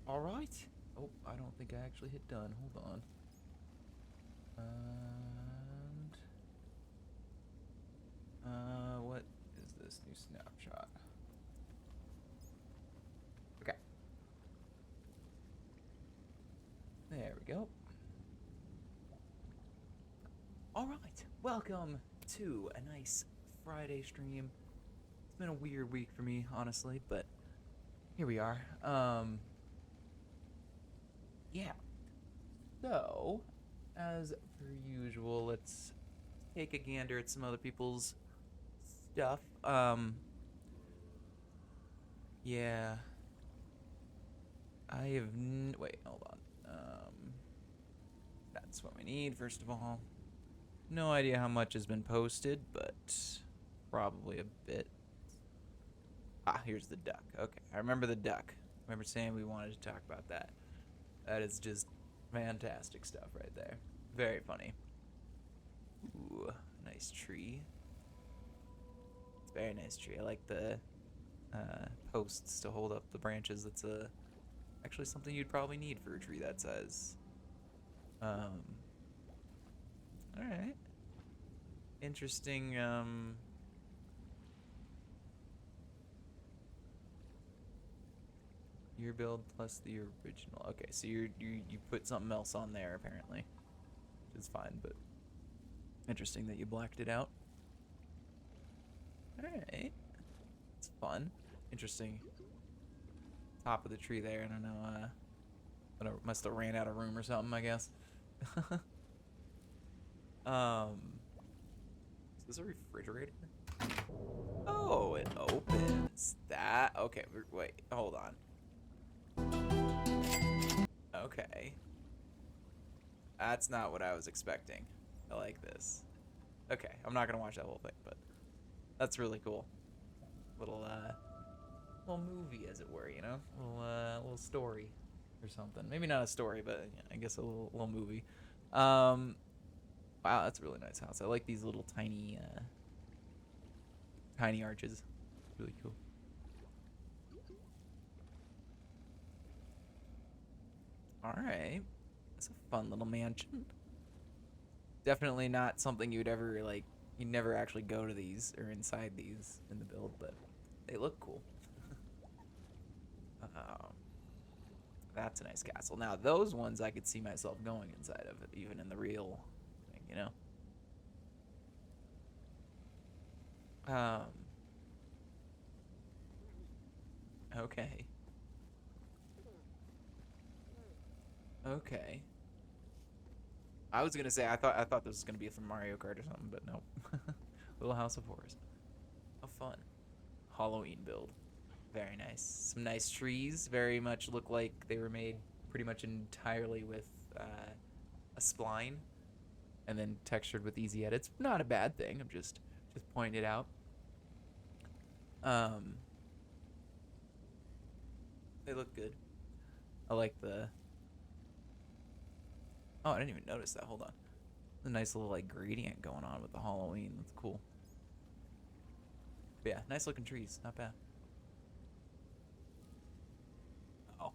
All right. Oh, I don't think I actually hit done. Hold on. And what is this new snapshot? Okay. There we go. All right. Welcome to a nice Friday stream. It's been a weird week for me, honestly, but here we are. Yeah. So, as per usual, let's take a gander at some other people's stuff. Yeah. Wait, hold on. That's what we need, first of all. No idea how much has been posted, but probably a bit. Ah, here's the duck. Okay, I remember the duck. I remember saying we wanted to talk about that. That is just fantastic stuff right there. Very funny. Ooh, nice tree. It's a very nice tree. I like the posts to hold up the branches. That's actually something you'd probably need for a tree that size. Um, all right. Interesting. Your build plus the original. Okay, so you put something else on there apparently, which is fine, but interesting that you blacked it out. All right, it's fun. Interesting. Top of the tree there. I don't know. I must have ran out of room or something, I guess. Is this a refrigerator? Oh, it opens. That okay? Wait, hold on. Okay. That's not what I was expecting. I like this. Okay, I'm not gonna watch that whole thing, but that's really cool. Little movie, as it were, you know, little story or something. Maybe not a story, but yeah, I guess a little movie. Wow, that's a really nice house. I like these little tiny arches. Really cool. All right, that's a fun little mansion. Definitely not something you'd ever like. You'd never actually go to these or inside these in the build, but they look cool. Um, that's a nice castle. Now those ones I could see myself going inside of, even in the real thing, you know. Um, okay, okay. I was gonna say I thought this was gonna be from Mario Kart or something, but no. Little House of Horrors. How fun. Halloween build. Very nice. Some nice trees. Very much look like they were made pretty much entirely with a spline and then textured with ezEdits. Not a bad thing. I'm just pointing it out. Um, they look good. I like the. Oh, I didn't even notice that. Hold on. A nice little like gradient going on with the Halloween. That's cool. But yeah, nice looking trees. Not bad. Oh,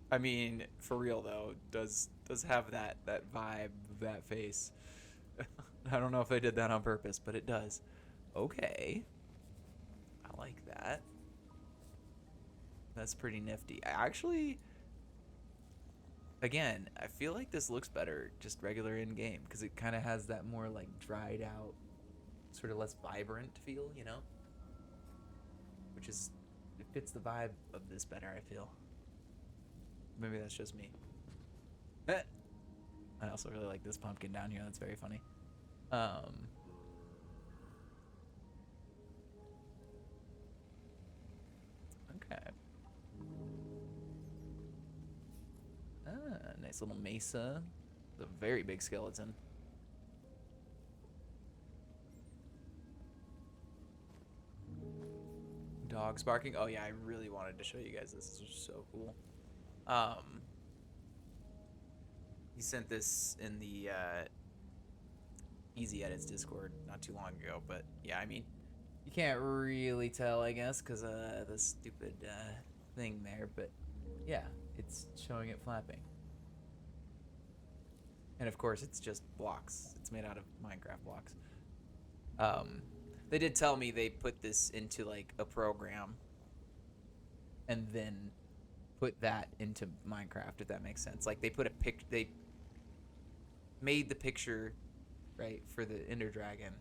I mean, for real though, does have that vibe, that face. I don't know if they did that on purpose, but it does. Okay, I like that. That's pretty nifty. Again, I feel like this looks better just regular in game because it kind of has that more like dried out, sort of less vibrant feel, you know, which is it fits the vibe of this better. I feel. Maybe that's just me. I also really like this pumpkin down here. That's very funny. Um, okay. Ah, nice little mesa. The very big skeleton. Dogs barking. Oh yeah, I really wanted to show you guys this. This is so cool. Um, he sent this in the ezEdits Discord not too long ago, but yeah, I mean, you can't really tell, I guess, because the stupid thing there, but yeah, it's showing it flapping. And of course, it's just blocks. It's made out of Minecraft blocks. Um, they did tell me they put this into like a program and then put that into Minecraft, if that makes sense. Like they put they made the picture, right, for the Ender Dragon,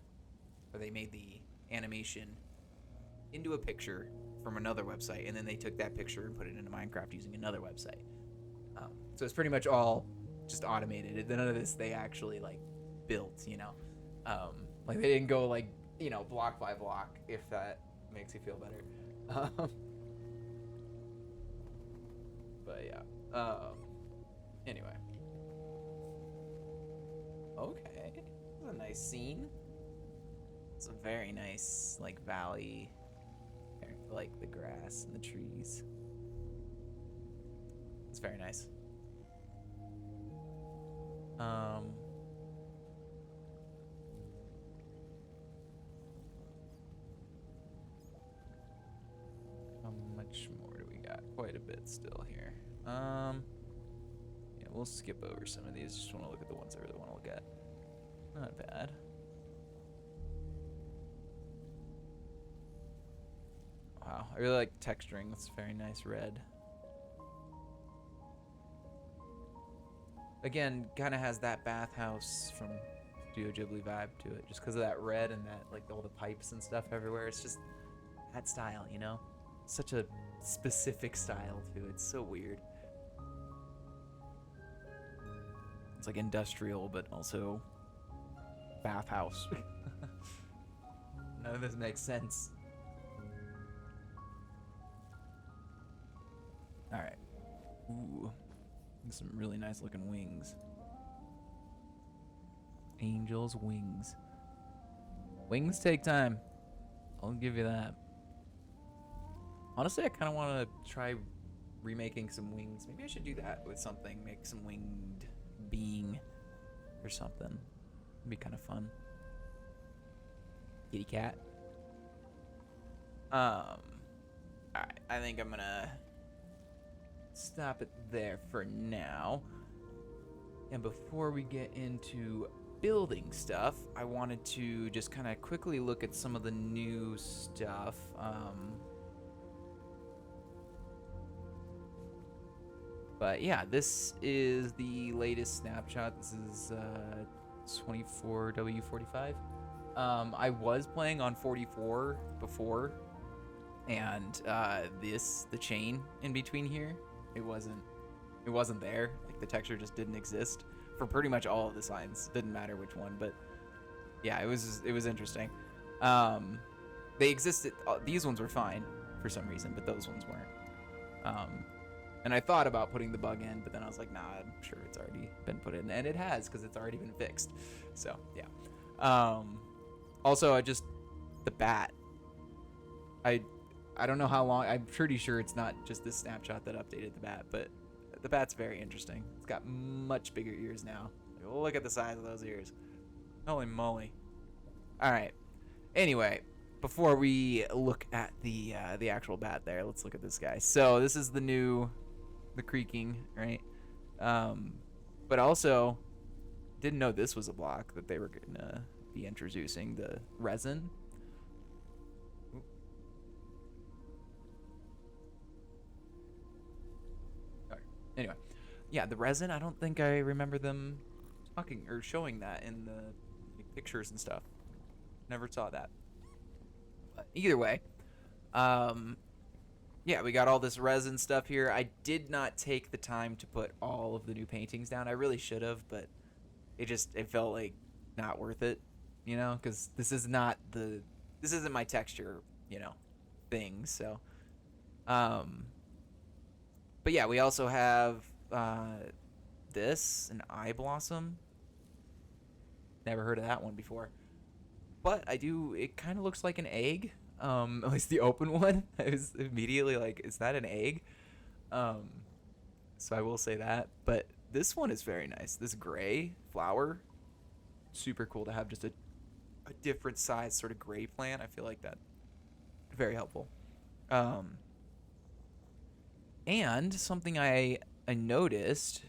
or they made the animation into a picture from another website, and then they took that picture and put it into Minecraft using another website. So it's pretty much all just automated. None of this they actually like built, you know. Like they didn't go like, you know, block by block, if that makes you feel better. But yeah. Anyway. Okay. That's a nice scene. It's a very nice like valley. I like the grass and the trees. It's very nice. How much more do we got? Quite a bit still here. Yeah, we'll skip over some of these. Just want to look at the ones I really want to look at. Not bad. Wow, I really like texturing. That's very nice red. Again, kind of has that bathhouse from Studio Ghibli vibe to it, just because of that red and that like all the pipes and stuff everywhere. It's just that style, you know? Such a specific style too. It's so weird. It's like industrial, but also bathhouse. None of this makes sense. All right. Ooh. Some really nice looking wings. Angel's wings. Wings take time. I'll give you that. Honestly, I kind of want to try remaking some wings. Maybe I should do that with something. Make some winged being or something. It'd be kind of fun. Kitty cat. Alright, I think I'm gonna stop it there for now. And before we get into building stuff, I wanted to just kind of quickly look at some of the new stuff. But yeah, this is the latest snapshot. This is 24W45. I was playing on 44 before, and the chain in between here, it wasn't there. Like the texture just didn't exist for pretty much all of the signs. Didn't matter which one, but yeah, it was interesting. They existed. These ones were fine for some reason, but those ones weren't. And I thought about putting the bug in, but then I was like, nah, I'm sure it's already been put in, and it has because it's already been fixed. So yeah. Also, the bat. I don't know how long. I'm pretty sure it's not just this snapshot that updated the bat, but the bat's very interesting. It's got much bigger ears now. Like, look at the size of those ears. Holy moly. All right. Anyway, before we look at the actual bat there, let's look at this guy. So this is the creaking, right? But also didn't know this was a block that they were gonna be introducing, the resin. Anyway, yeah, the resin, I don't think I remember them talking or showing that in the pictures and stuff. Never saw that. But either way, yeah, we got all this resin stuff here. I did not take the time to put all of the new paintings down. I really should have, but it felt like not worth it, you know, because this isn't my texture, you know, thing. So, but yeah, we also have this, an eye blossom. Never heard of that one before. But it kind of looks like an egg. At least the open one. I was immediately like, is that an egg? So I will say that. But this one is very nice. This gray flower, super cool to have just a different size sort of gray plant. I feel like that very helpful. And something I noticed,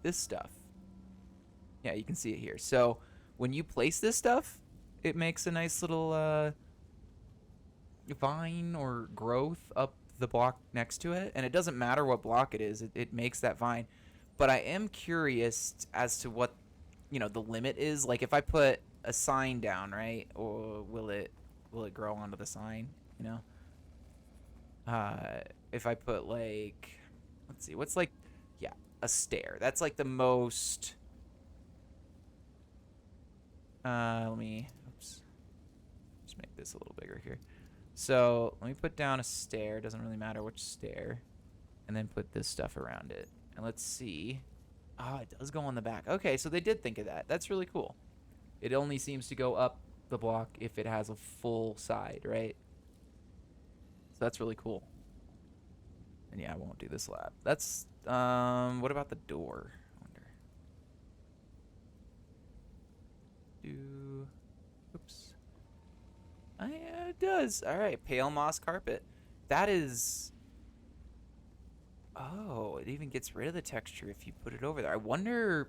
this stuff. Yeah, you can see it here. So when you place this stuff, it makes a nice little vine or growth up the block next to it. And it doesn't matter what block it is, it makes that vine. But I am curious as to what, the limit is. Like if I put a sign down, right? Or will it grow onto the sign, you know? If I put like, let's see, what's like, yeah, a stair. That's like the most. Let me, oops, just make this a little bigger here. So let me put down a stair. Doesn't really matter which stair, and then put this stuff around it. And let's see. Ah, it does go on the back. Okay, so they did think of that. That's really cool. It only seems to go up the block if it has a full side, right? So that's really cool. And yeah, I won't do this lab. That's, what about the door? I wonder. Oops. Yeah, it does. All right, pale moss carpet. That is, oh, it even gets rid of the texture if you put it over there. I wonder,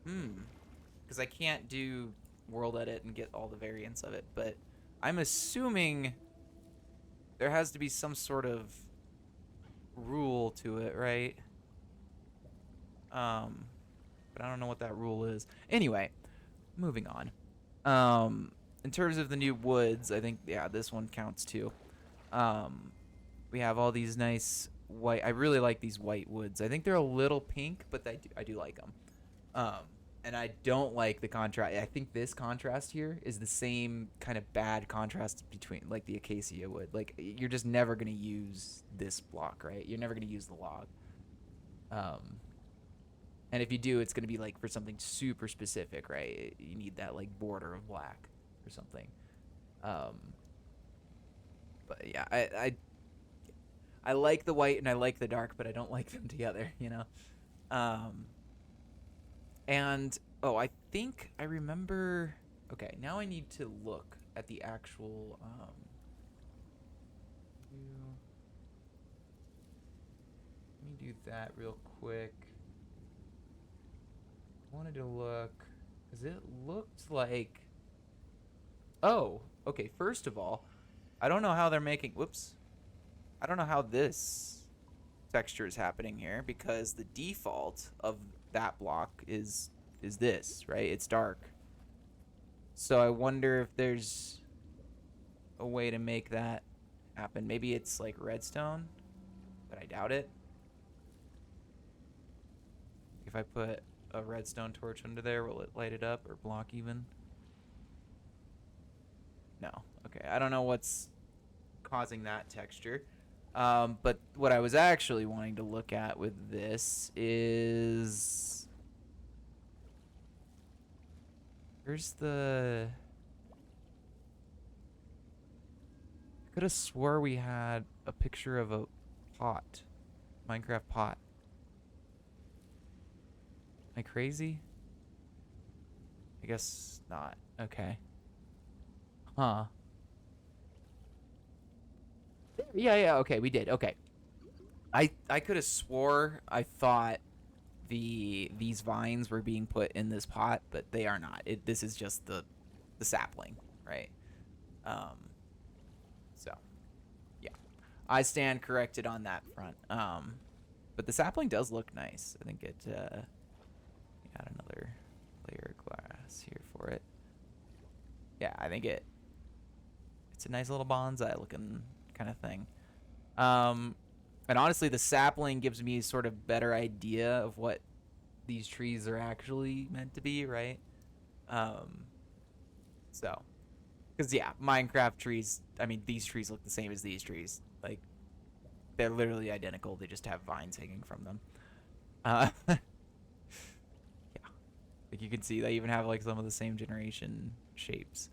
because I can't do world edit and get all the variants of it, but I'm assuming there has to be some sort of rule to it, right? But I don't know what that rule is. Anyway, moving on. In terms of the new woods, I think, yeah, this one counts too. We have all these nice white. I really like these white woods. I think they're a little pink, but I do like them. And I don't like the contrast. I think this contrast here is the same kind of bad contrast between like the acacia wood. Like you're just never gonna use this block, right? You're never gonna use the log. And if you do, it's gonna be like for something super specific, right? You need that like border of black or something. But yeah, I like the white and I like the dark, but I don't like them together, you know. And oh, I think I remember. Okay, now I need to look at the actual. Let me do that real quick. I wanted to look because it looked like. Oh, okay. First of all, I don't know how they're making. Whoops. I don't know how this texture is happening here because the default of that block is this, right? It's dark. So I wonder if there's a way to make that happen. Maybe it's like redstone, but I doubt it. If I put a redstone torch under there, will it light it up or block even? No. Okay, I don't know what's causing that texture. But what I was actually wanting to look at with this is... Where's the... I could have swore we had a picture of a pot. Minecraft pot. Am I crazy? I guess not. Okay. Huh. Yeah, okay, we did. Okay. I could have swore I thought these vines were being put in this pot, but they are not. This is just the sapling, right? So yeah. I stand corrected on that front. But the sapling does look nice. I think it add another layer of glass here for it. Yeah, I think it's a nice little bonsai looking kind of thing. And honestly, the sapling gives me sort of better idea of what these trees are actually meant to be, right? So, because yeah, Minecraft trees, I mean, these trees look the same as these trees. Like, they're literally identical. They just have vines hanging from them. Yeah. Like you can see, they even have like some of the same generation shapes.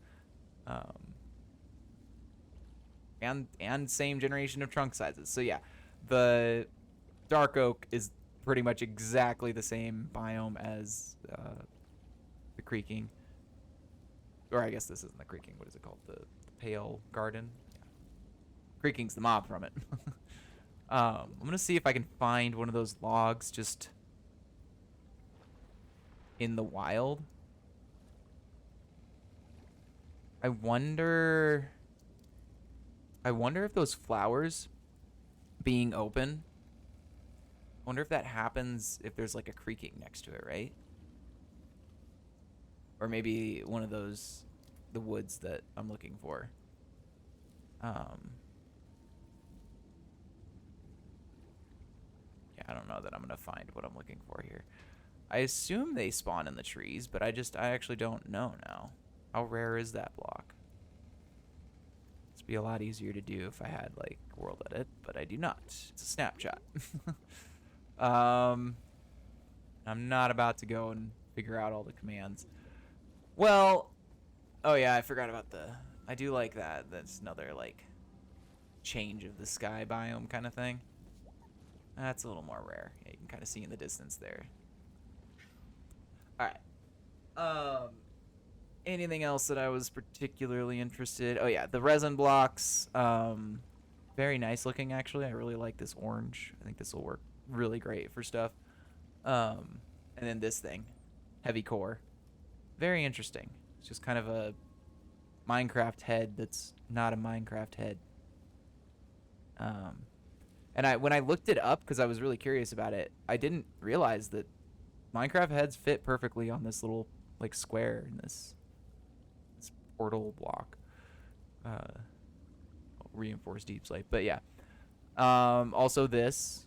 And same generation of trunk sizes. So yeah, the dark oak is pretty much exactly the same biome as the creaking. Or I guess this isn't the creaking. What is it called? The pale garden. Creaking's the mob from it. I'm gonna see if I can find one of those logs just in the wild. I wonder if those flowers being open, I wonder if that happens if there's like a creaking next to it, right? Or maybe one of those, the woods that I'm looking for. Yeah, I don't know that I'm gonna find what I'm looking for here. I assume they spawn in the trees, but I actually don't know now. How rare is that block? It'd be a lot easier to do if I had like world edit, but I do not. It's a snapshot. I'm not about to go and figure out all the commands. Well, oh yeah, I forgot about I do like that. That's another like change of the sky biome kind of thing. That's a little more rare. Yeah, you can kind of see in the distance there. All right. Anything else that I was particularly interested? Oh yeah, the resin blocks. Very nice looking actually. I really like this orange. I think this will work really great for stuff. And then this thing, heavy core. Very interesting. It's just kind of a Minecraft head that's not a Minecraft head. And when I looked it up because I was really curious about it, I didn't realize that Minecraft heads fit perfectly on this little like square in this portal block. Reinforced deep slate, but yeah. Also this,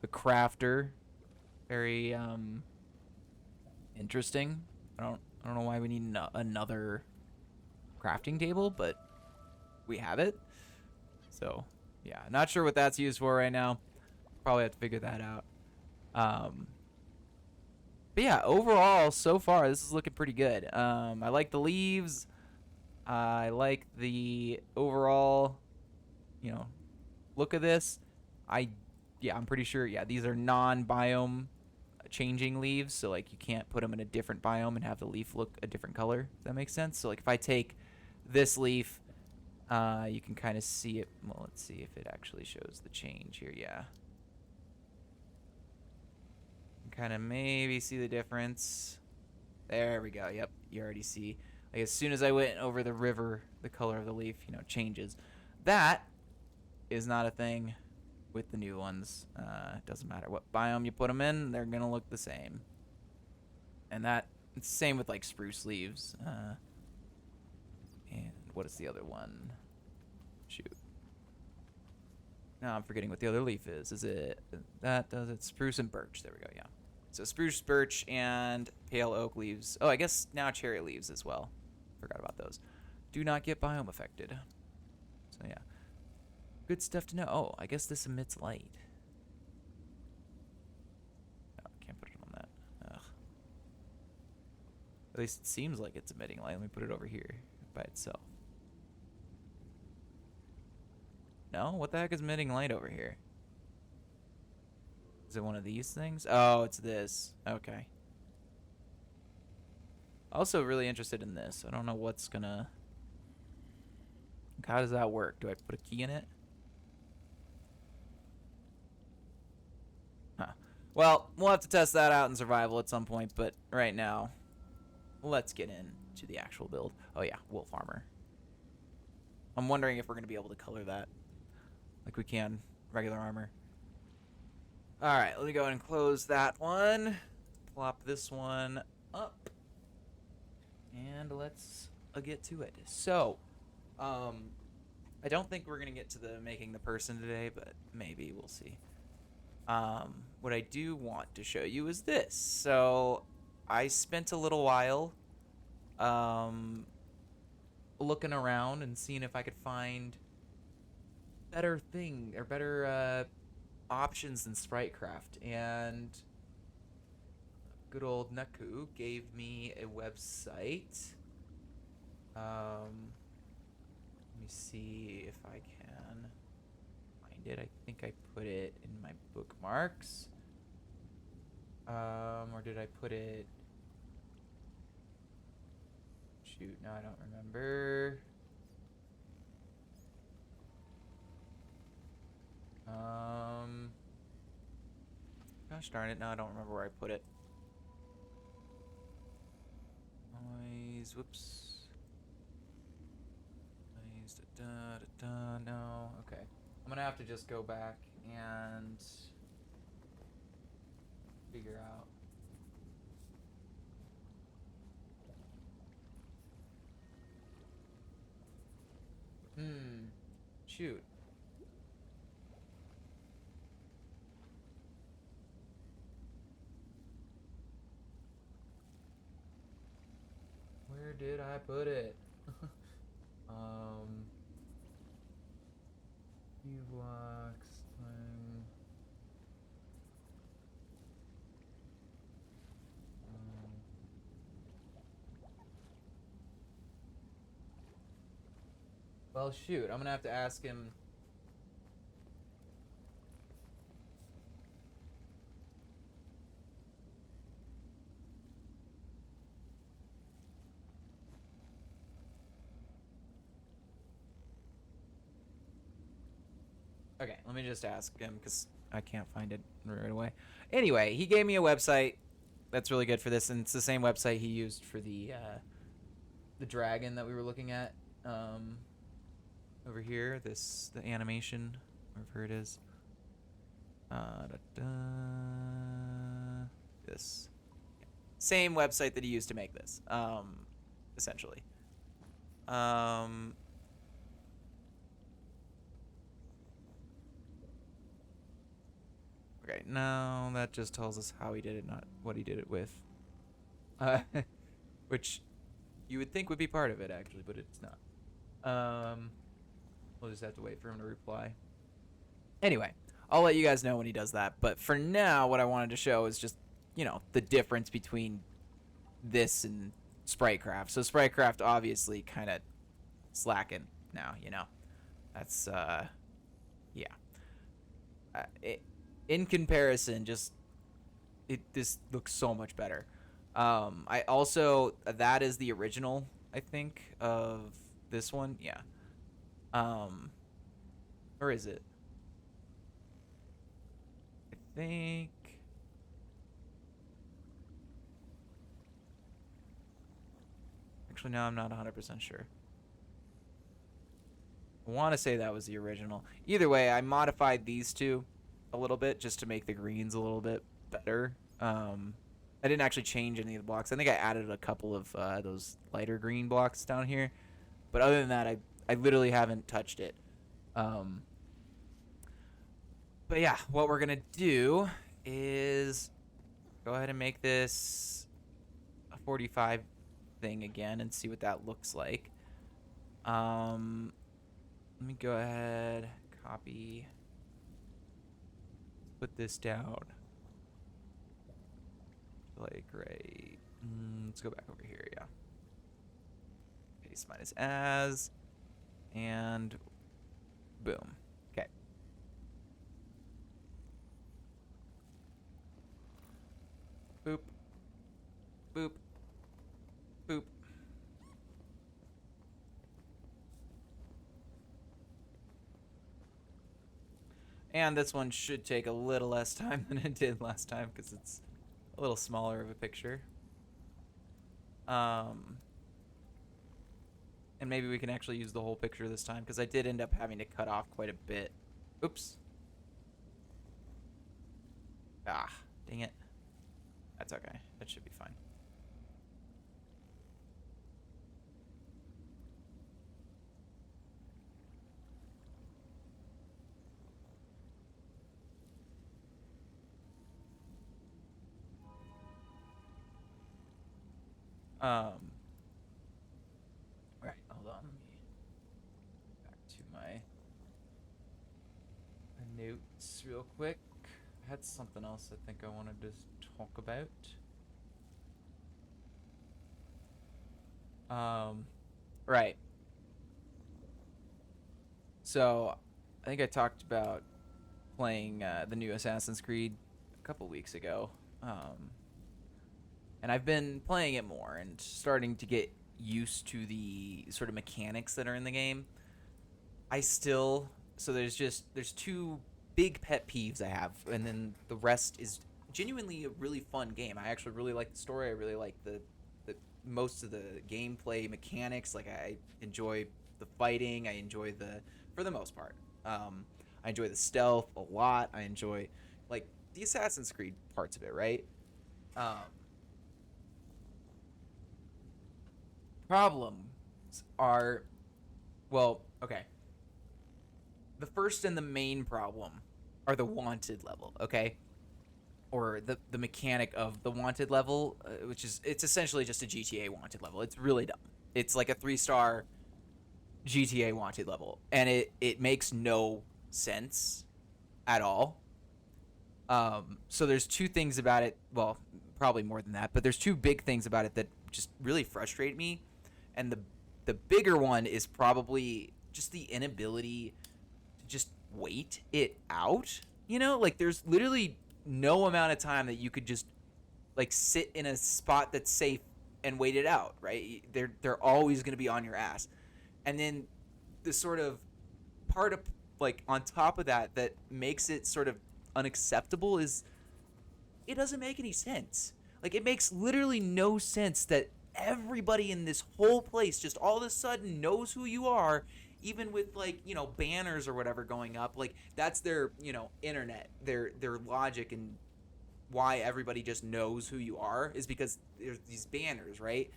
the crafter, very interesting. I don't know why we need another crafting table, but we have it. So yeah, not sure what that's used for right now. Probably have to figure that out. But yeah, overall, so far, this is looking pretty good. I like the leaves. I like the overall, look of this. I'm pretty sure, yeah, these are non-biome changing leaves. So, like, you can't put them in a different biome and have the leaf look a different color. Does that make sense? So, like, if I take this leaf, you can kind of see it. Well, let's see if it actually shows the change here. Yeah. Kind of maybe see the difference. There we go. Yep, you already see. Like as soon as I went over the river, the color of the leaf, changes. That is not a thing with the new ones. It doesn't matter what biome you put them in, they're gonna look the same. And it's the same with like spruce leaves. And what is the other one? Shoot. Now I'm forgetting what the other leaf is. Is it that does it? Spruce and birch. There we go. Yeah. So spruce, birch, and pale oak leaves. Oh, I guess now cherry leaves as well. Forgot about those. Do not get biome affected. So yeah. Good stuff to know. Oh, I guess this emits light. Oh, can't put it on that. Ugh. At least it seems like it's emitting light. Let me put it over here by itself. No? What the heck is emitting light over here? Is it one of these things? Oh, it's this. Okay. Also really interested in this. I don't know what's gonna... How does that work? Do I put a key in it? Huh. Well, we'll have to test that out in survival at some point, but right now, let's get into the actual build. Oh yeah, wolf armor. I'm wondering if we're gonna be able to color that like we can regular armor. Alright, let me go ahead and close that one. Plop this one up. And let's get to it. So, I don't think we're going to get to the making the person today, but maybe we'll see. What I do want to show you is this. So, I spent a little while looking around and seeing if I could find better options than SpriteCraft, and good old Naku gave me a website. Let me see if I can find it. I think I put it in my bookmarks. Or did I put it... Shoot, no, I don't remember. Gosh darn it, now I don't remember where I put it. Noise, whoops. Noise, no. Okay. I'm gonna have to just go back and figure out. Shoot. Where did I put it? Few blocks time. Well, shoot. I'm gonna have to ask him. Okay, let me just ask him because I can't find it right away. Anyway, he gave me a website that's really good for this, and it's the same website he used for the dragon that we were looking at over here. The animation, wherever it is. This same website that he used to make this, essentially. Okay, no, that just tells us how he did it, not what he did it with. Which you would think would be part of it, actually, but it's not. We'll just have to wait for him to reply. Anyway, I'll let you guys know when he does that. But for now, what I wanted to show is just, you know, the difference between this and Spritecraft. So Spritecraft obviously kind of slacking now, you know. That's, yeah. In comparison, just this looks so much better. I also that is the original, I think, of this one. Yeah. Or is it? I think. Actually, no, I'm not 100% sure. I want to say that was the original. Either way, I modified these two a little bit just to make the greens a little bit better. I didn't actually change any of the blocks. I think I added a couple of those lighter green blocks down here. But other than that, I literally haven't touched it. But yeah, what we're going to do is go ahead and make this a 45 thing again and see what that looks like. Let me go ahead, copy, put this down. Like right. Let's go back over here, yeah. Paste minus as, and boom. Okay. Boop. Boop. Boop. And this one should take a little less time than it did last time because it's a little smaller of a picture. And maybe we can actually use the whole picture this time because I did end up having to cut off quite a bit. Oops. Ah, dang it. That's okay. That should be fine. Right, hold on. Let me back to my notes real quick. I had something else I think I wanted to talk about. Right. So, I think I talked about playing the new Assassin's Creed a couple weeks ago. And I've been playing it more and starting to get used to the sort of mechanics that are in the game. So there's two big pet peeves I have, and then the rest is genuinely a really fun game. I actually really like the story. I really like the most of the gameplay mechanics. Like I enjoy the fighting. I enjoy the for the most part. I enjoy the stealth a lot. I enjoy like the Assassin's Creed parts of it, right? Um, Problems are well, okay. The first and the main problem are the wanted level, okay? Or the mechanic of the wanted level, which is it's essentially just a GTA wanted level. It's really dumb. It's like a 3-star GTA wanted level, and it makes no sense at all. So there's two things about it. Well, probably more than that, but there's two big things about it that just really frustrate me, and the bigger one is probably just the inability to just wait it out. You know, like there's literally no amount of time that you could just like sit in a spot that's safe and wait it out, right? They're always going to be on your ass. And then the sort of part of like on top of that that makes it sort of unacceptable is it doesn't make any sense. Like it makes literally no sense that everybody in this whole place just all of a sudden knows who you are, even with like banners or whatever going up. Like that's their internet, their logic, and why everybody just knows who you are is because there's these banners, right?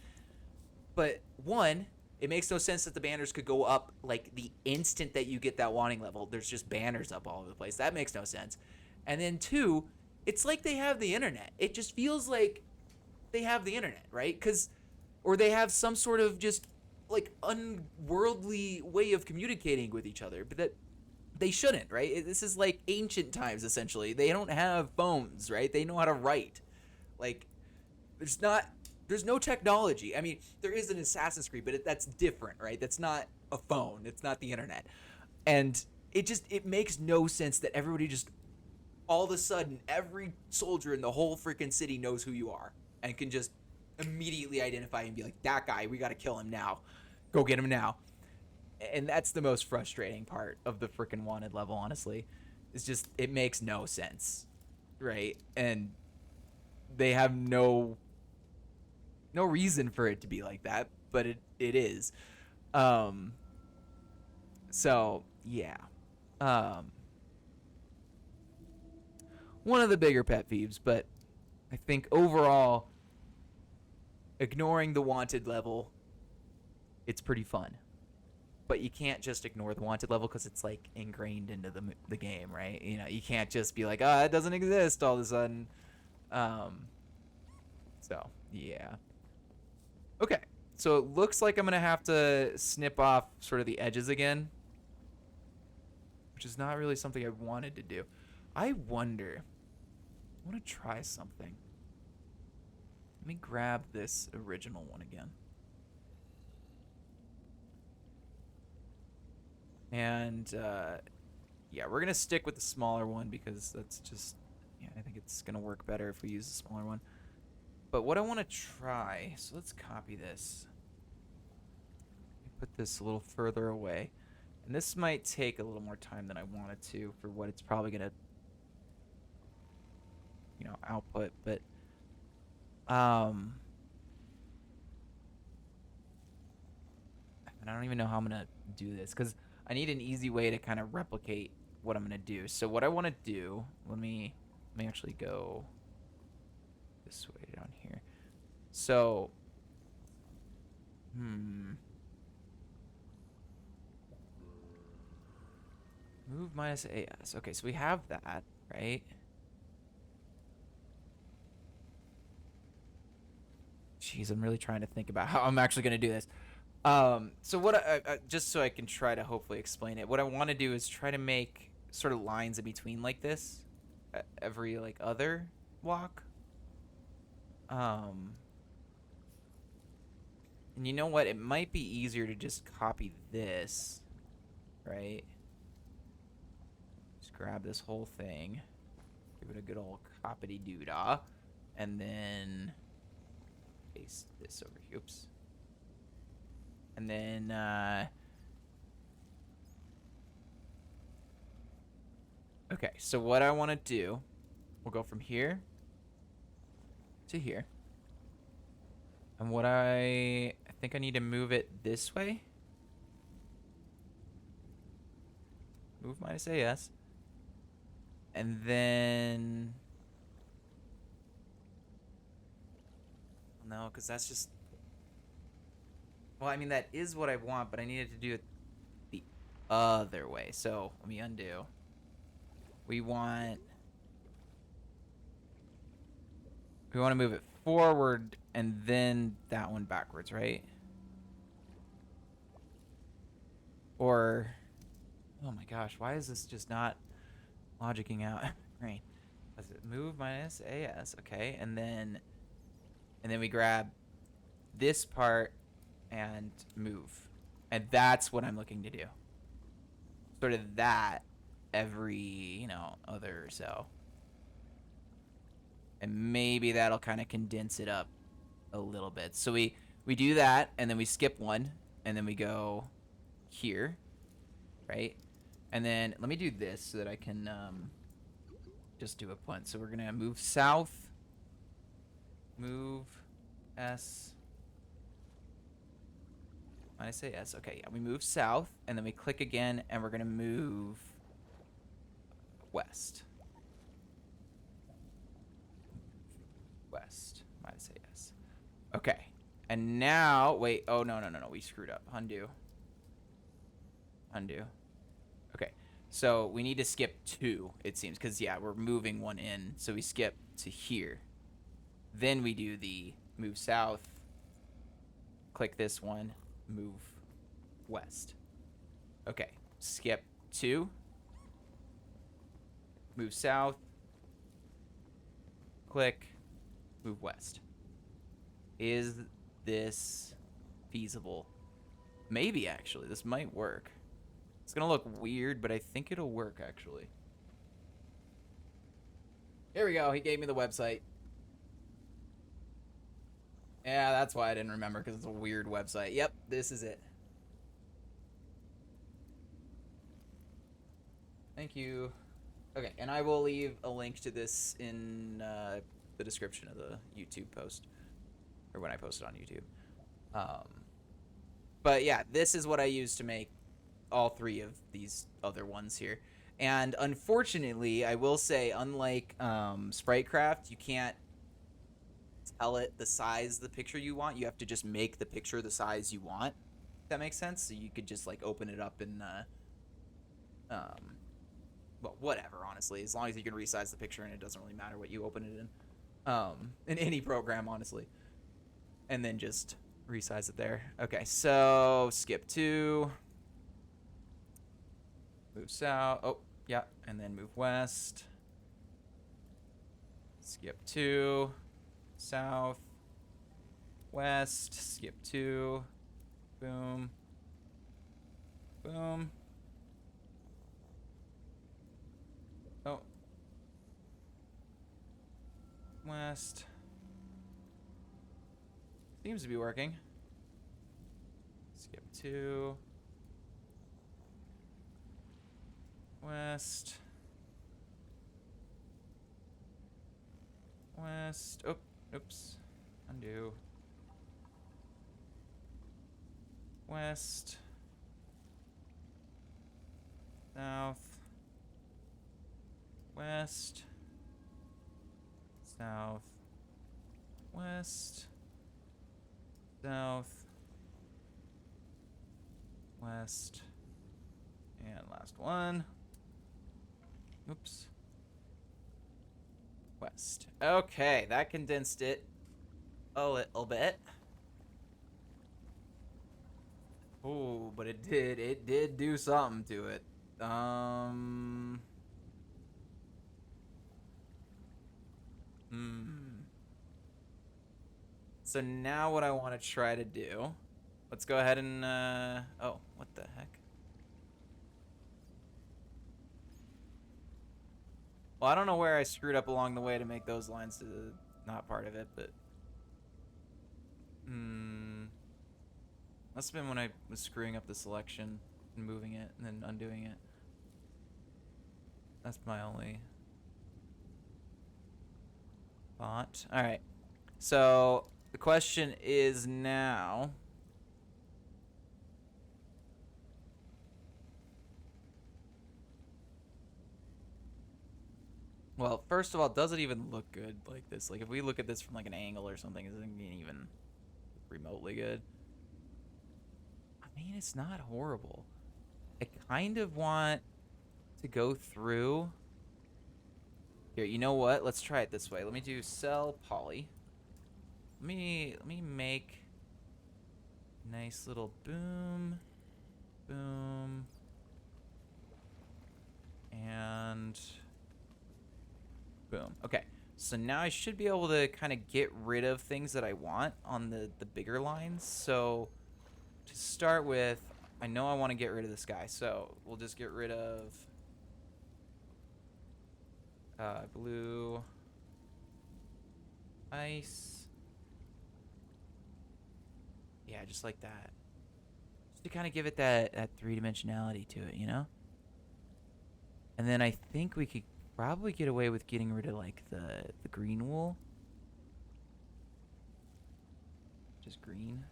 But one, it makes no sense that the banners could go up like the instant that you get that wanting level. There's just banners up all over the place. That makes no sense. And then two, it's like they have the internet. It just feels like they have the internet, right? Or they have some sort of just like unworldly way of communicating with each other, but that they shouldn't, right? This is like ancient times essentially. They don't have phones, right? They know how to write. Like there's no technology. I mean, there is an Assassin's Creed, but that's different, right? That's not a phone. It's not the internet. And it makes no sense that everybody just all of a sudden every soldier in the whole freaking city knows who you are and can just immediately identify and be like, that guy, we got to kill him now. Go get him now. And that's the most frustrating part of the freaking wanted level, honestly. It's just it makes no sense, right? And they have no reason for it to be like that, but it is. Um so yeah. Um One of the bigger pet peeves, but I think overall ignoring the wanted level, it's pretty fun. But you can't just ignore the wanted level because it's like ingrained into the game, right? You can't just be like, it doesn't exist all of a sudden. So yeah. Okay, so it looks like I'm gonna have to snip off sort of the edges again, which is not really something I wanted to do. I wonder. I want to try something. Let me grab this original one again. And yeah, we're gonna stick with the smaller one because that's just I think it's gonna work better if we use the smaller one. But what I want to try, so let's copy this. Put this a little further away, and this might take a little more time than I wanted to for what it's probably gonna output. But and I don't even know how I'm gonna do this because I need an easy way to kind of replicate what I'm gonna do. So what I want to do, let me actually go this way down here. So, move minus AS. Okay, so we have that, right? Jeez, I'm really trying to think about how I'm actually gonna do this. So what I just so I can try to hopefully explain it. What I want to do is try to make sort of lines in between like this, every like other walk. And you know what? It might be easier to just copy this, right? Just grab this whole thing, give it a good old copy-doo-dah, and then paste this over here. Oops. And then okay, so what I want to do, we'll go from here to here. And what I think I need to move it this way. Move minus AS. And then... No, because that's just... Well, I mean, that is what I want, but I needed to do it the other way. So, let me undo. We want to move it forward and then that one backwards, right? Or... Oh my gosh, why is this just not logicking out? Right. Let's move minus AS, okay, and then we grab this part and move. And that's what I'm looking to do. Sort of that every, you know, other or so. And maybe that'll kind of condense it up a little bit. So we do that, and then we skip one, and then we go here, right? And then let me do this so that I can just do a punt. So we're going to move south, move S. I say S. Okay, yeah, we move south, and then we click again, and we're going to move west. West. Minus AS. Okay. And now, wait. Oh, no. We screwed up. Undo. Okay. So we need to skip 2, it seems, because, yeah, we're moving one in. So we skip to here. Then we do the move south. Click this one. Move west. Okay. Skip 2. Move south. Click. Move west. Is this feasible? Maybe, actually. This might work. It's gonna look weird, but I think it'll work, actually. Here we go. He gave me the website. Yeah, that's why I didn't remember, because it's a weird website. Yep, this is it. Thank you. Okay, and I will leave a link to this in the description of the YouTube post, or when I post it on YouTube. But yeah, this is what I use to make all 3 of these other ones here. And unfortunately, I will say, unlike SpriteCraft, you can't tell it the size of the picture you want. You have to just make the picture the size you want. If that makes sense. So you could just like open it up in well, whatever, honestly, as long as you can resize the picture and it doesn't really matter what you open it in any program, honestly, and then just resize it there. Okay, so skip 2, move south. Oh, yeah, and then move west. Skip 2, south, west. Skip 2, boom, boom. Oh. West. Seems to be working. Skip 2. West. West. Oh, oops. Undo. West. South. West. South. West. South. West. And last one. Oops. West. Okay, that condensed it a little bit. Oh, but it did do something to it. So now what I want to try to do, let's go ahead and, oh, what the heck? Well, I don't know where I screwed up along the way to make those lines not part of it, but, must have been when I was screwing up the selection and moving it and then undoing it. That's my only thought. All right. So the question is now. Well, first of all, does it even look good like this? Like if we look at this from like an angle or something, is it even remotely good? I mean, it's not horrible. I kind of want to go through. Here, you know what? Let's try it this way. Let me do cell poly. Let me make nice little boom, boom, and boom. Okay, so now I should be able to kind of get rid of things that I want on the bigger lines. So to start with, I know I want to get rid of this guy, so we'll just get rid of blue, ice. Yeah, just like that. Just to kind of give it that three-dimensionality to it, you know? And then I think we could probably get away with getting rid of like the green wool. Just green.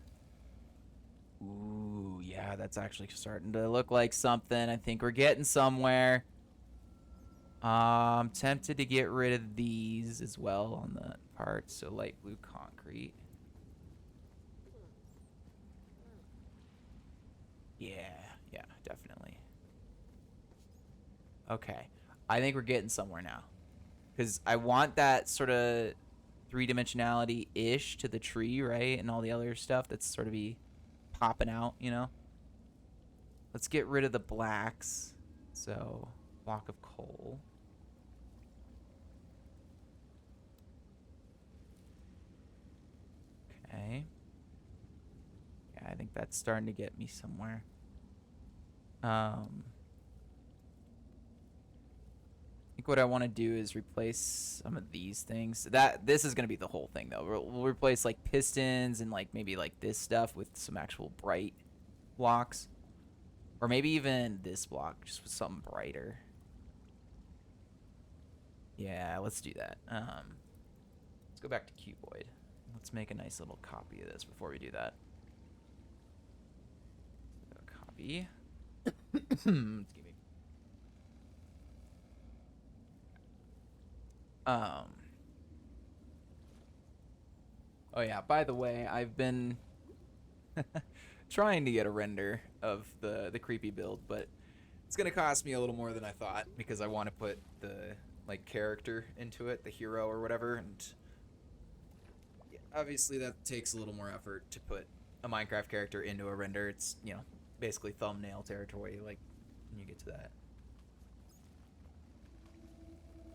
Ooh, yeah, that's actually starting to look like something. I think we're getting somewhere. I'm tempted to get rid of these as well on the parts. So light blue concrete. Yeah, definitely. Okay. I think we're getting somewhere now. Because I want that sort of three-dimensionality-ish to the tree, right? And all the other stuff that's sort of be popping out, you know? Let's get rid of the blacks. So, block of coal. Okay. Yeah, I think that's starting to get me somewhere. I think what I want to do is replace some of these things. This is going to be the whole thing, though. We'll replace, like, pistons and, like, maybe, like, this stuff with some actual bright blocks. Or maybe even this block, just with something brighter. Yeah, let's do that. Let's go back to Cuboid. Let's make a nice little copy of this before we do that. So, copy. Excuse me. Oh yeah, by the way, I've been trying to get a render of the creepy build, but it's gonna cost me a little more than I thought because I want to put the like character into it, the hero or whatever, and yeah, obviously that takes a little more effort to put a Minecraft character into a render. It's, you know, basically thumbnail territory, like when you get to that.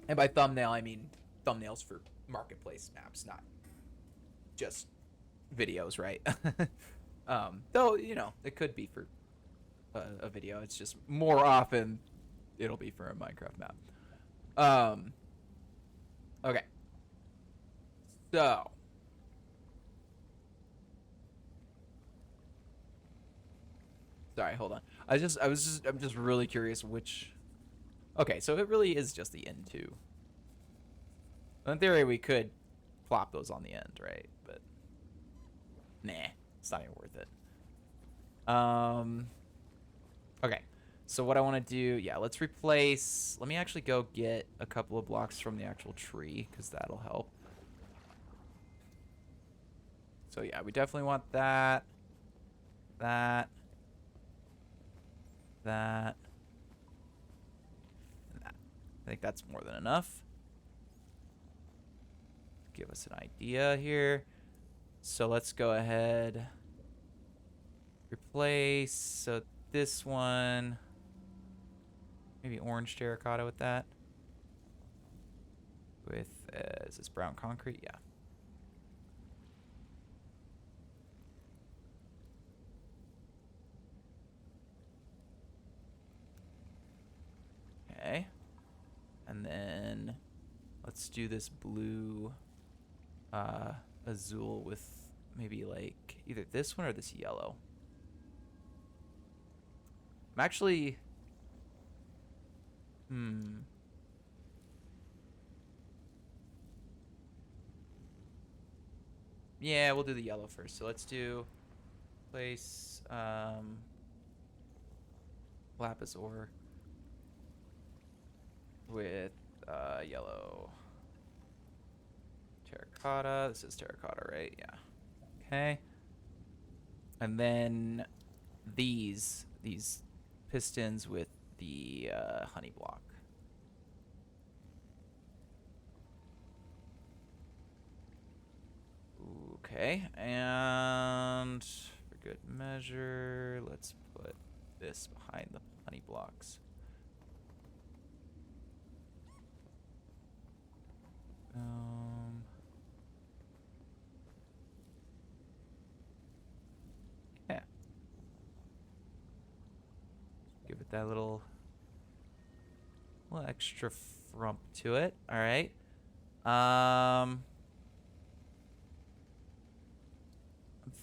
And by thumbnail, I mean thumbnails for marketplace maps, not just videos, right? Though, you know, it could be for a video. It's just more often it'll be for a Minecraft map. Okay. So. Sorry, hold on. I'm just really curious which. Okay, so it really is just the end two. In theory, we could plop those on the end, right? But nah, it's not even worth it. Okay, so what I want to do, yeah, let's replace. Let me actually go get a couple of blocks from the actual tree because that'll help. So yeah, we definitely want that, that, that, and that. I think that's more than enough. Give us an idea here. So let's go ahead. Replace. So this one. Maybe orange terracotta with that. With, is this brown concrete? Yeah. Okay. And then let's do this blue azul with maybe like either this one or this yellow. I'm actually Yeah, we'll do the yellow first. So let's do place lapis ore with yellow terracotta. This is terracotta, right? Yeah. Okay. And then these pistons with the honey block. Okay, and for good measure, let's put this behind the honey blocks. Yeah. Give it that little extra frump to it. All right. I'm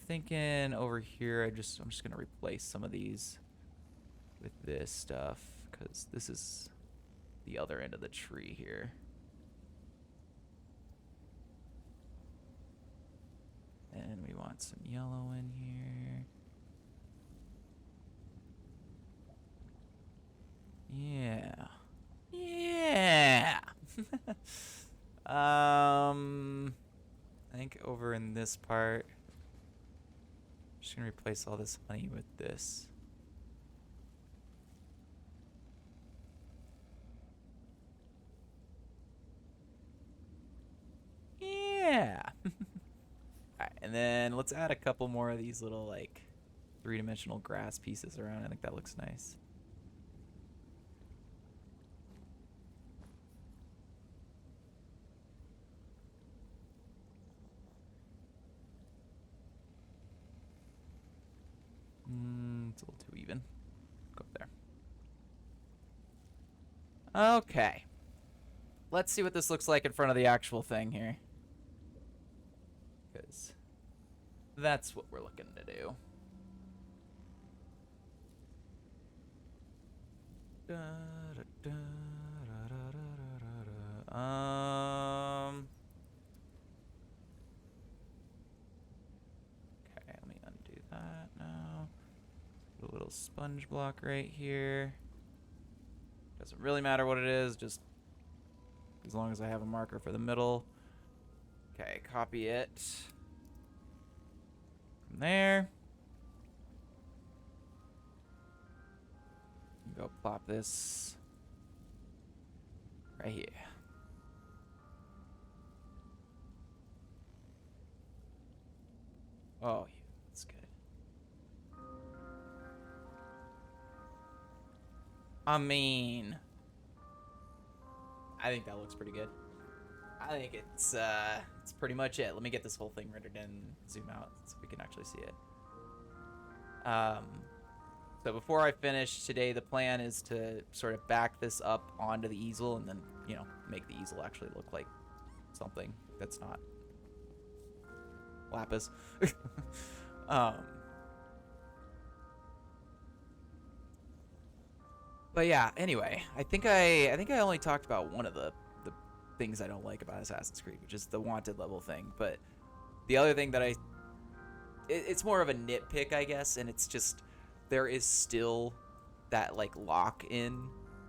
thinking over here, I'm just gonna replace some of these with this stuff because this is the other end of the tree here. And we want some yellow in here. Yeah. Yeah. I think over in this part, I'm just gonna replace all this honey with this. Yeah. Alright, and then let's add a couple more of these little like three-dimensional grass pieces around. I think that looks nice. It's a little too even. Go up there. Okay. Let's see what this looks like in front of the actual thing here. Because that's what we're looking to do. Okay, let me undo that now. Put a little sponge block right here. Doesn't really matter what it is, just as long as I have a marker for the middle. Okay, copy it. From there. Go plop this right here. Oh, yeah, that's good. I mean, I think that looks pretty good. I think it's pretty much it. Let me get this whole thing rendered in, zoom out so we can actually see it. So before I finish today, the plan is to sort of back this up onto the easel and then, you know, make the easel actually look like something that's not lapis. But yeah, anyway, I think I only talked about one of the things I don't like about Assassin's Creed, which is the wanted level thing. But the other thing that it's more of a nitpick, I guess, and it's just there is still that like lock in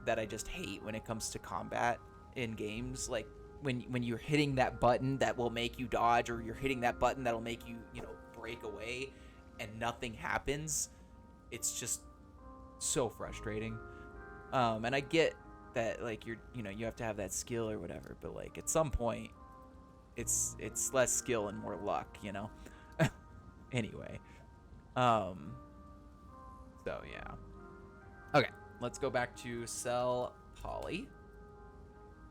that I just hate when it comes to combat in games. Like when you're hitting that button that will make you dodge, or you're hitting that button that'll make you, you know, break away, and nothing happens. It's just so frustrating. And I get that like you have to have that skill or whatever, but like at some point it's less skill and more luck, you know. Anyway, so yeah. Okay, let's go back to sell poly,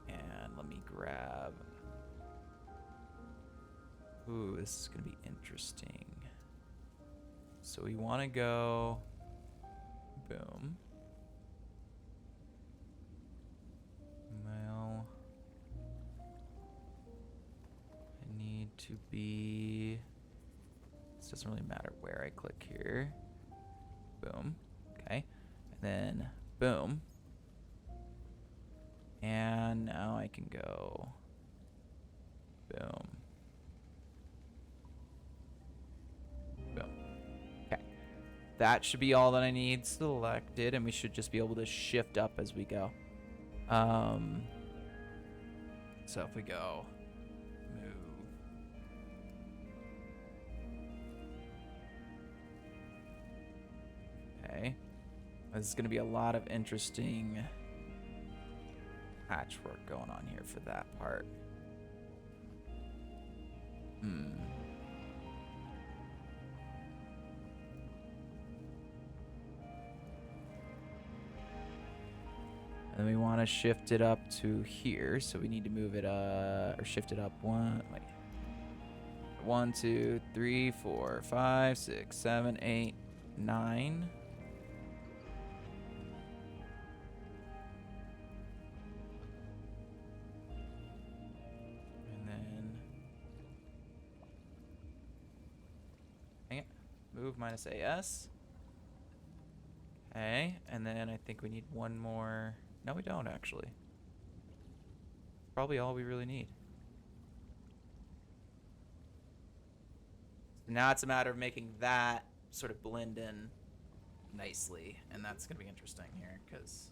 and let me grab. Ooh, this is gonna be interesting. So we want to go boom. Well, I need to be. This doesn't really matter where I click here. Boom. Okay. And then boom. And now I can go boom. that should be all that I need selected, and we should just be able to shift up as we go. So if we go move, okay, this is going to be a lot of interesting patchwork going on here for that part. And we want to shift it up to here, so we need to move it or shift it up 1, 2, 3, 4, 5, 6, 7, 8, 9. And then hang it. Move minus AS. Okay, and then I think we need one more. No, we don't, actually. Probably all we really need. So now it's a matter of making that sort of blend in nicely, and that's going to be interesting here, because...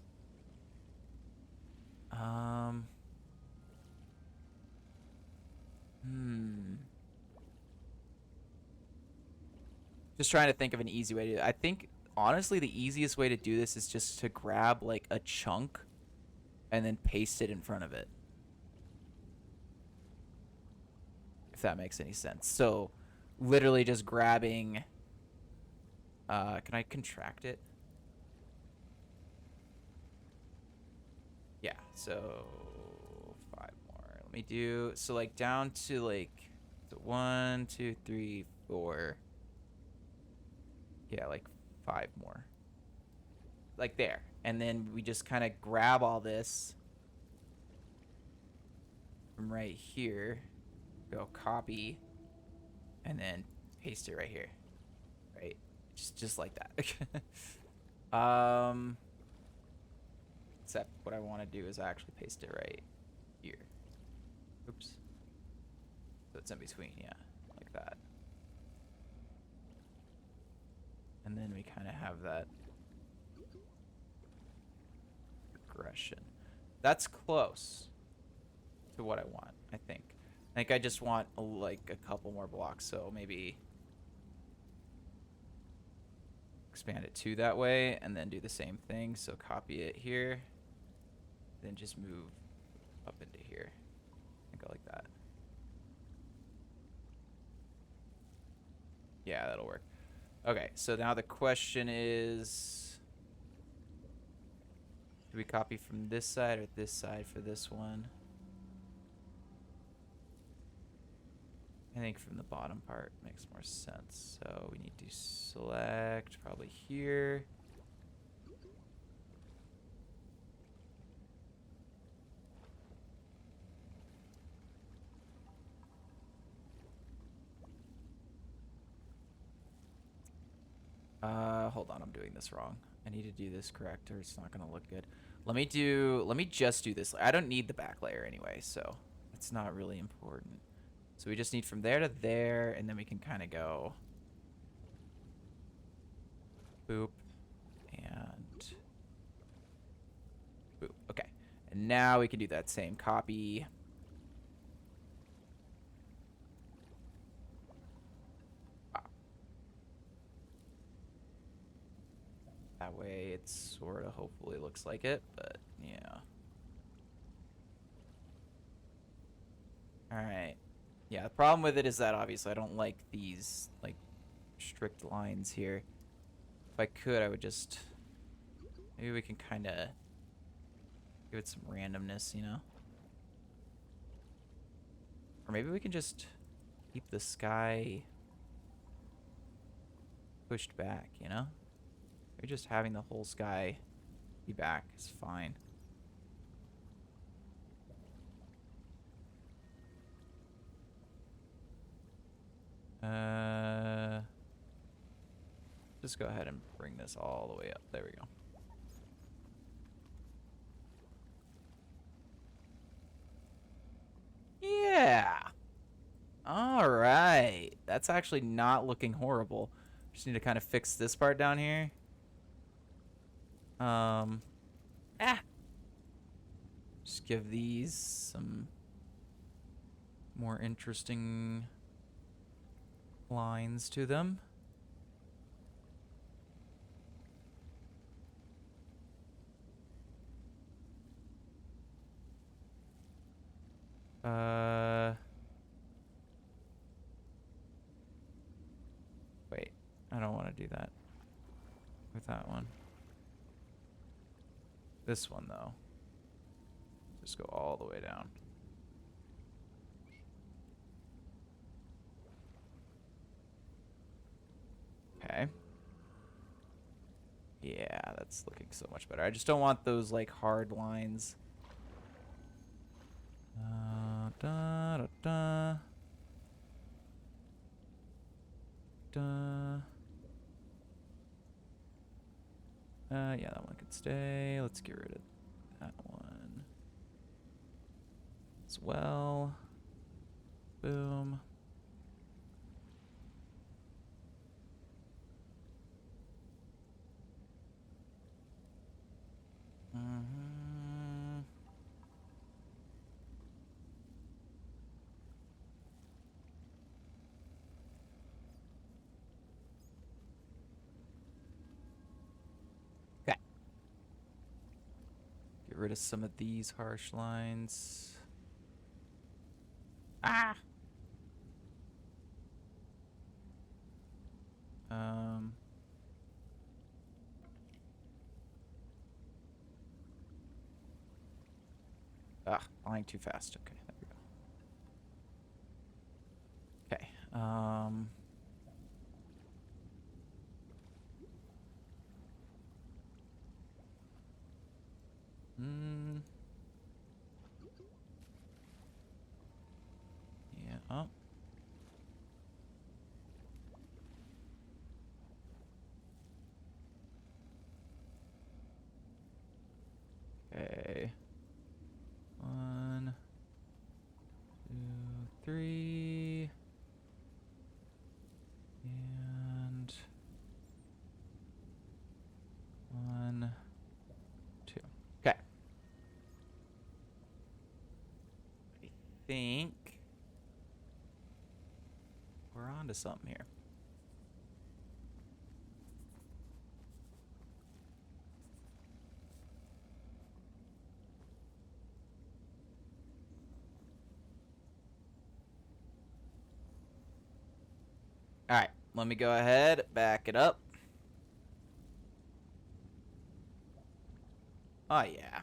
Just trying to think of an easy way to do it. I think, honestly, the easiest way to do this is just to grab, like, a chunk and then paste it in front of it. If that makes any sense. So, literally just grabbing... can I contract it? Yeah, so... 5 more. Let me do... So, like, down to, like... So 1, 2, 3, 4... Yeah, like 5 more. Like there. And then we just kind of grab all this from right here. Go copy. And then paste it right here. Right? Just like that. Except what I want to do is actually paste it right here. Oops. So it's in between, yeah. Like that. And then we kind of have that progression. That's close to what I want, I think. I think I just want like a couple more blocks, so maybe expand it 2 that way, and then do the same thing. So copy it here, then just move up into here and go like that. Yeah, that'll work. Okay, so now the question is, do we copy from this side or this side for this one? I think from the bottom part makes more sense. So we need to select probably here. Hold on, I'm doing this wrong. I need to do this correct or it's not gonna look good. Let me just do this. I don't need the back layer anyway, so it's not really important. So we just need from there to there, and then we can kind of go boop and boop. Okay, and now we can do that same copy. That way it sort of hopefully looks like it, but yeah. Alright. Yeah, the problem with it is that obviously I don't like these, like, strict lines here. If I could, I would just... Maybe we can kind of give it some randomness, you know? Or maybe we can just keep the sky pushed back, you know? Maybe just having the whole sky be back is fine. Just go ahead and bring this all the way up. There we go. Yeah. All right. That's actually not looking horrible. Just need to kind of fix this part down here. Just give these some more interesting lines to them. Wait, I don't want to do that with that one. This one, though. Just go all the way down. Okay. Yeah, that's looking so much better. I just don't want those, like, hard lines. Da, da, da. Da. Yeah, that one could stay. Let's get rid of that one as well. Boom. Okay. Get rid of some of these harsh lines. Ah! Flying too fast. Okay, there we go. Okay. Yeah. Oh. Okay. 1, 2, 3. And 1, 2. Okay. I think we're on to something here. All right, let me go ahead, back it up. Oh, yeah.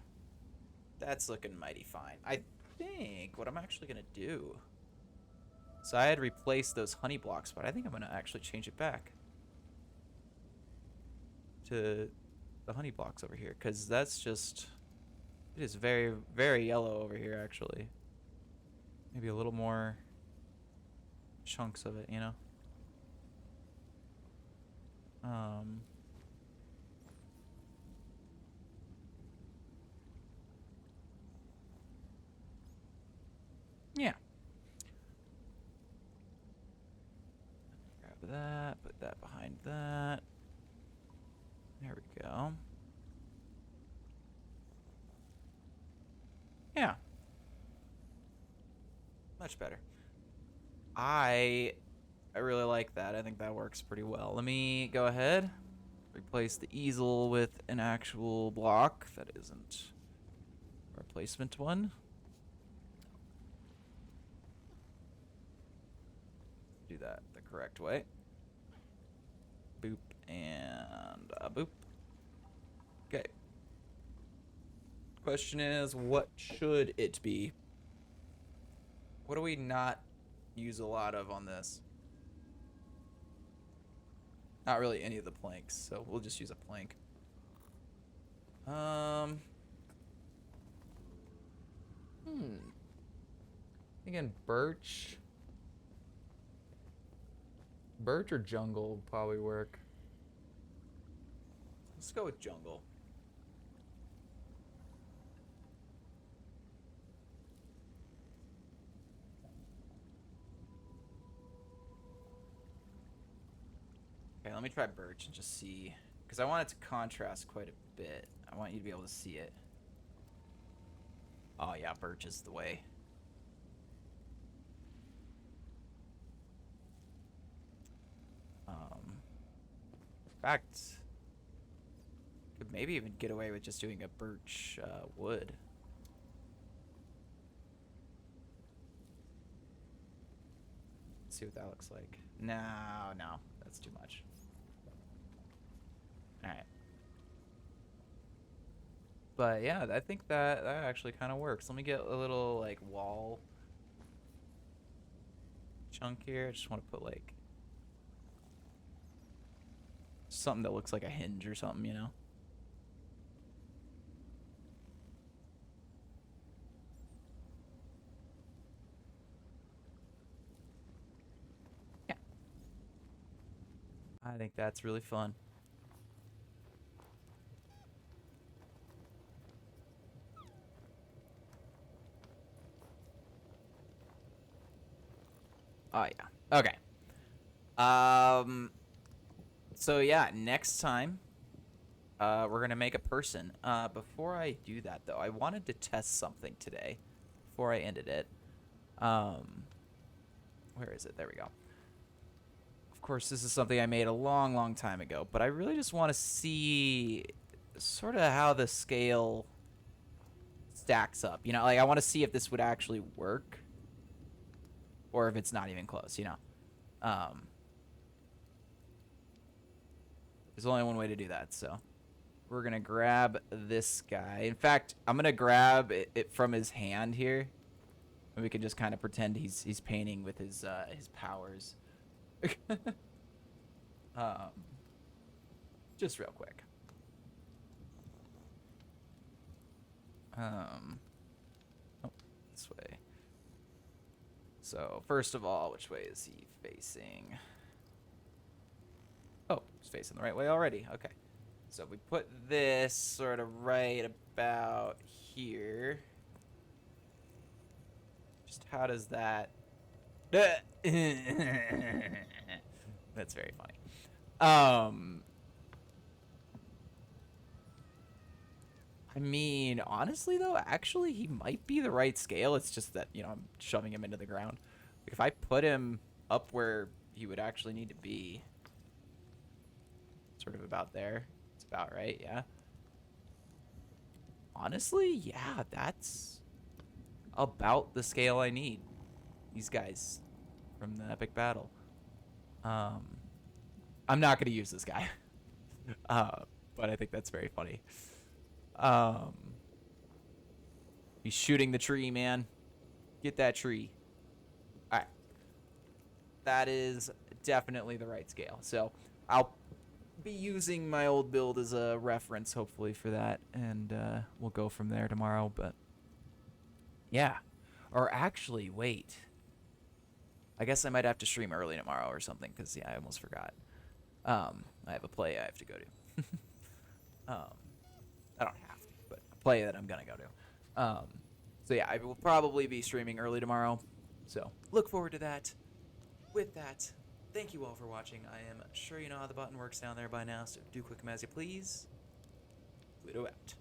That's looking mighty fine. I think what I'm actually going to do... So I had replaced those honey blocks, but I think I'm going to actually change it back to the honey blocks over here, because that's just... It is very, very yellow over here, actually. Maybe a little more chunks of it, you know? Yeah. Grab that, put that behind that. There we go. Yeah. Much better. I really like that. I think that works pretty well. Let me go ahead. Replace the easel with an actual block that isn't a replacement one. Do that the correct way. Boop and a boop. Okay. Question is, what should it be? What do we not use a lot of on this? Not really any of the planks, so we'll just use a plank. Again, birch. Birch or jungle would probably work. Let's go with jungle. Okay, let me try birch and just see. Because I want it to contrast quite a bit. I want you to be able to see it. Oh, yeah, birch is the way. In fact, could maybe even get away with just doing a birch wood. Let's see what that looks like. No, that's too much. All right. But yeah, I think that actually kind of works. Let me get a little like wall chunk here. I just want to put like something that looks like a hinge or something, you know? Yeah. I think that's really fun. Oh yeah. Okay. So yeah, next time we're gonna make a person. Before I do that though, I wanted to test something today before I ended it. Where is it? There we go. Of course, this is something I made a long time ago, but I really just want to see sort of how the scale stacks up. You know, like I want to see if this would actually work or if it's not even close, you know. There's only one way to do that, so we're gonna grab this guy. In fact, I'm gonna grab it from his hand here, and we can just kind of pretend he's painting with his powers. um, just real quick. Oh, this way. So first of all, which way is he facing? Oh, he's facing the right way already. Okay. So we put this sort of right about here. Just how does that... That's very funny. I mean, honestly though, actually he might be the right scale. It's just that, you know, I'm shoving him into the ground. If I put him up where he would actually need to be, sort of about there. It's about right, yeah. Honestly, yeah, that's about the scale I need. These guys from the epic battle. I'm not gonna use this guy. But I think that's very funny. He's shooting the tree, man. Get that tree. All right. That is definitely the right scale. So I'll be using my old build as a reference, hopefully, for that. And we'll go from there tomorrow. But yeah. Or actually, wait. I guess I might have to stream early tomorrow or something because, yeah, I almost forgot. I have a play I have to go to. I don't have to, but a play that I'm going to go to. So, yeah, I will probably be streaming early tomorrow. So, look forward to that. With that, thank you all for watching. I am sure you know how the button works down there by now, so do click them as you please. Pluto out.